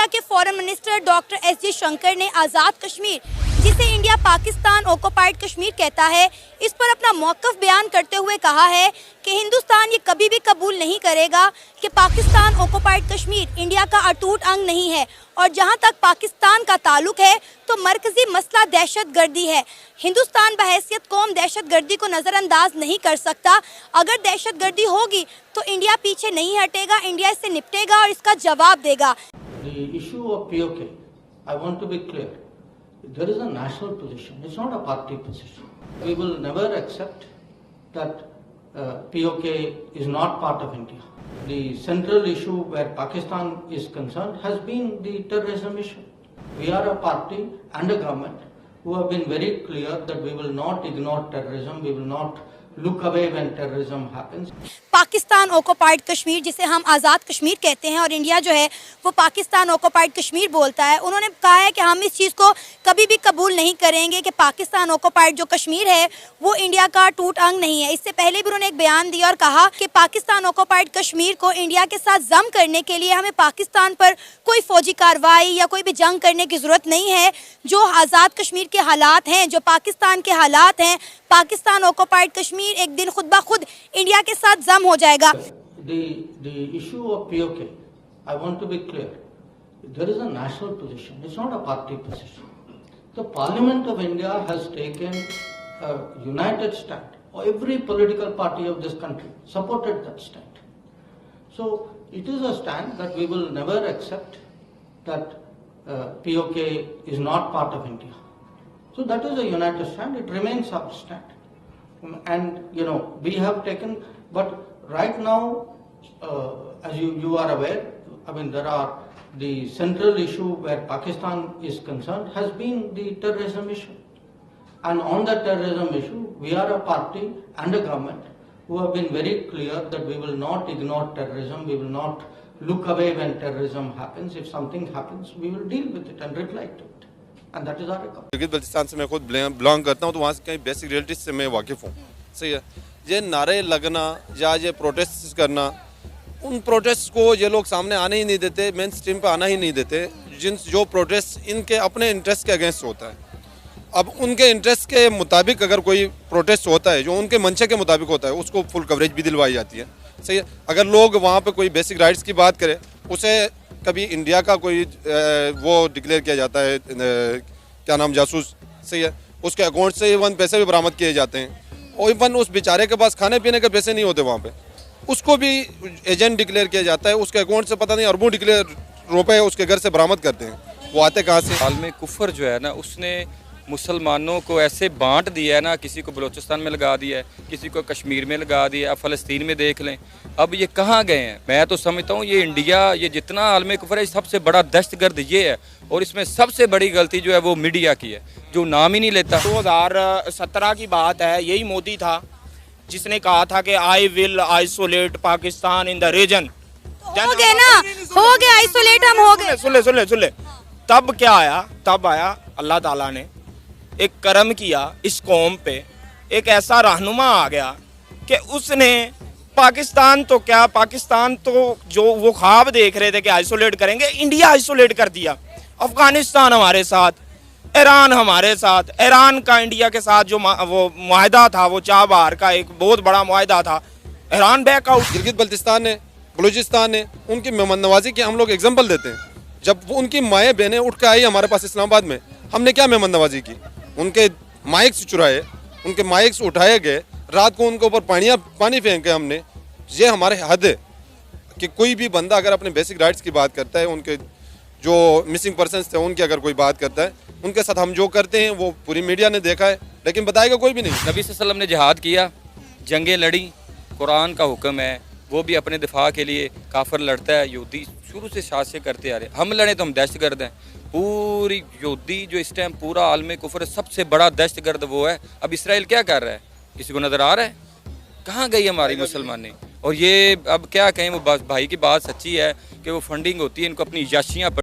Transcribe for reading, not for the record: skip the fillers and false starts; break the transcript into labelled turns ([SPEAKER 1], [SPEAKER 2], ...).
[SPEAKER 1] India के foreign minister doctor S Jaishankar ने आज़ाद कश्मीर, जिसे इंडिया पाकिस्तान ऑक्युपाइड कश्मीर कहता है, इस पर अपना मौक़िफ़ बयान करते हुए कहा है कि हिंदुस्तान ये कभी भी कबूल नहीं करेगा कि पाकिस्तान ऑक्युपाइड कश्मीर इंडिया का अटूट अंग नहीं है। और जहां तक पाकिस्तान का ताल्लुक है तो मरकजी मसला दहशतगर्दी है। हिंदुस्तान बहैसियत कौम दहशतगर्दी को नज़रअंदाज नहीं कर सकता। अगर दहशतगर्दी होगी तो इंडिया पीछे नहीं हटेगा, इंडिया इससे निपटेगा और इसका जवाब देगा।
[SPEAKER 2] The issue of POK, I want to be clear. There is a national position. It's not a party position. We will never accept that POK is not part of India. The central issue where Pakistan is concerned has been the terrorism issue. We are a party and a government who have been very clear that we will not ignore terrorism. We will not look away when terrorism happens.
[SPEAKER 1] Pakistan occupied Kashmir, जिसे हम आज़ाद कश्मीर कहते हैं, और India जो है वो Pakistan occupied Kashmir बोलता है। उन्होंने कहा है कि हम इस चीज़ को कभी भी कबूल नहीं करेंगे कि पाकिस्तान ऑक्युपाइड जो कश्मीर है वो इंडिया का टूट अंग नहीं है। इससे पहले भी उन्होंने एक बयान दिया और कहा कि पाकिस्तान ऑक्युपाइड कश्मीर को इंडिया के साथ जम करने के लिए हमें पाकिस्तान पर कोई फौजी कार्रवाई या कोई भी जंग करने की ज़रूरत नहीं है। जो आज़ाद कश्मीर के हालात हैं, जो पाकिस्तान के हालात हैं, पाकिस्तान ऑक्युपाइड कश्मीर एक दिन खुद ब खुद इंडिया के साथ जम हो जाएगा।
[SPEAKER 2] The issue of POK, I want to be clear. There is a national position. It's not a party position. The Parliament of India has taken a united stand. Every political party of this country supported that stand. So it is a stand that we will never accept that POK is not part of India. So that is a united stand. It remains our stand. And we have taken, but right now, as you are aware, there are the central issue where Pakistan is concerned has been the terrorism issue. And on the terrorism issue, we are a party and a government who have been very clear that we will not ignore terrorism. We will not look away when terrorism happens. If something happens, we will deal with it and reply to it. And that is our record.
[SPEAKER 3] Gilgit Baltistan से मैं खुद belong करता हूँ, तो वहाँ से कई basic realities से मैं वाकिफ़ हूँ। सही है, ये नारे लगना या ये प्रोटेस्ट करना, उन प्रोटेस्ट को ये लोग सामने आने ही नहीं देते, मेन स्ट्रीम पे आना ही नहीं देते। जो प्रोटेस्ट इनके अपने इंटरेस्ट के अगेंस्ट होता है। अब उनके इंटरेस्ट के मुताबिक अगर कोई प्रोटेस्ट होता है जो उनके मंशे के मुताबिक होता है, उसको फुल कवरेज भी दिलवाई जाती है। सही है, अगर लोग वहाँ पे कोई बेसिक राइट्स की बात करें, उसे कभी इंडिया का कोई वो डिक्लेयर किया जाता है, क्या नाम, जासूस। सही है, उसके अकाउंट से इवन पैसे भी बरामद किए जाते हैं, और इवन उस बेचारे के पास खाने पीने के पैसे नहीं होते वहाँ पे, उसको भी एजेंट डिक्लेयर किया जाता है। उसके अकाउंट से पता नहीं अरबों रुपए उसके घर से बरामद करते हैं। वो आते कहाँ से?
[SPEAKER 4] आलमी कुफर जो है ना, उसने मुसलमानों को ऐसे बांट दिया है ना, किसी को बलूचिस्तान में लगा दिया है, किसी को कश्मीर में लगा दिया, अब फ़लस्तीन में देख लें। अब ये कहाँ गए हैं? मैं तो समझता हूँ ये इंडिया, ये जितना आलमी कुफर है, सबसे बड़ा दहशतगर्द ये है। और इसमें सबसे बड़ी गलती जो है वो मीडिया की है, जो नाम ही नहीं लेता।
[SPEAKER 5] 2017 की बात है, यही मोदी था जिसने कहा था कि I will isolate Pakistan in the region.
[SPEAKER 1] हो गए ना, हो गए आइसोलेट, हम हो गए।
[SPEAKER 5] सुन ले। तब क्या आया? तब आया अल्लाह ताला ने एक करम किया इस कौम पे, एक ऐसा रहनुमा आ गया कि उसने पाकिस्तान तो क्या, पाकिस्तान तो जो वो ख्वाब देख रहे थे कि आइसोलेट करेंगे, इंडिया आइसोलेट कर दिया। अफगानिस्तान हमारे साथ, ईरान हमारे साथ, ईरान का इंडिया के साथ जो वो मुआहदा था, वो चाबहार का एक बहुत बड़ा मुआहदा था, ईरान बैकआउट।
[SPEAKER 3] गिलगित बल्तिस्तान ने, बलूचिस्तान ने, उनकी मेहमान नवाजी की हम लोग एग्जाम्पल देते हैं। जब उनकी माएँ बहनें उठ कर आई हमारे पास इस्लामाबाद में, हमने क्या मेहमान नवाजी की? उनके माइक से चुराए, उनके माइक से उठाए गए, रात को उनके ऊपर पानी फेंके हमने। ये हमारे हद है कि कोई भी बंदा अगर अपने बेसिक राइट्स की बात करता है, उनके जो मिसिंग पर्सन्स थे उनकी अगर कोई बात करता है, उनके साथ हम जो करते हैं वो पूरी मीडिया ने देखा है, लेकिन बताएगा कोई भी नहीं।
[SPEAKER 4] नबी सल्लल्लाहु अलैहि वसल्लम ने जिहाद किया, जंगें लड़ी, कुरान का हुक्म है, वो भी अपने दिफा के लिए। काफिर लड़ता है, यहूदी शुरू से साजिशें करते आ रहे, हम लड़े तो हम दहशतगर्द हैं। पूरी यहूदी जो इस टाइम पूरा आलमी कुफर सबसे बड़ा दहशतगर्द वो है। अब इसराइल क्या कर रहा है? किसी को नज़र आ रहा है? कहाँ गई हमारी मुसलमानी? और ये अब क्या कहें, वो भाई की बात सच्ची है कि वो फंडिंग होती है, इनको अपनी याशियाँ